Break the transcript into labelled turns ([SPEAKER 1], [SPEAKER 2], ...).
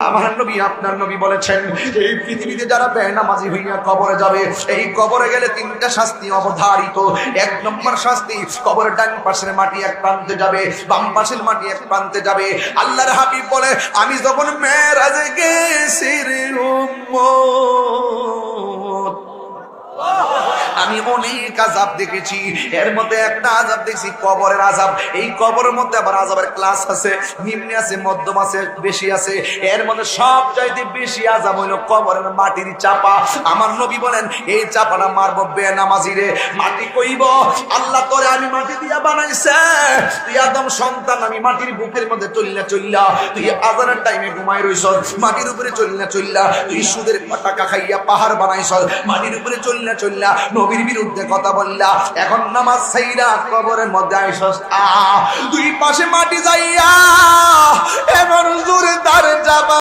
[SPEAKER 1] আমার নবী আপনার নবী বলেছেন, এই পৃথিবীতে যারা বেনামাজি হইয়া কবরে যাবে, এই কবরে গেলে তিনটা শাস্তি অবধারিত। এক নম্বর শাস্তি, কবরের ডান পাশের মাটি এক প্রান্তে যাবে, বাম পাশের মাটি এক প্রান্তে যাবে। আল্লাহর হাবিব বলে, আমি যখন মেরাজে গেছি রে উম্মত, আমি অনেক আযাব দেখেছি, এর মধ্যে একটা আযাব দেখছি কবরের আযাব। এই কবরের মধ্যে আবার আযাবের ক্লাস আছে, নিম্নে আছে, মধ্যম আছে, বেশি আছে। এর মধ্যে সবচাইতে বেশি আযাব হইল কবরের মাটির চাপা। আমার নবী বলেন, এই চাপাটা মারব বেনামাজিরে। মাটি কইব, আল্লাহ তোরে আমি মাটি দিয়া বানাইছে, তুই আদম সন্তান, আমি মাটির বুকের মধ্যে চল্লা চল্লা, তুই আযানের টাইমে ঘুমাই রইছ, মাটির উপরে চল্লা চল্লা, তুই সুদের টাকা খাইয়া পাহাড় বানাইছ, মাটির উপরে চল্লা চল্লা নবীর বিরুদ্ধে কথা বললা, এখন নামাজ ছাইরা কবরের মধ্যে আইছস, দুই পাশে মাটি যাইয়া এমন জোরে তার চাপা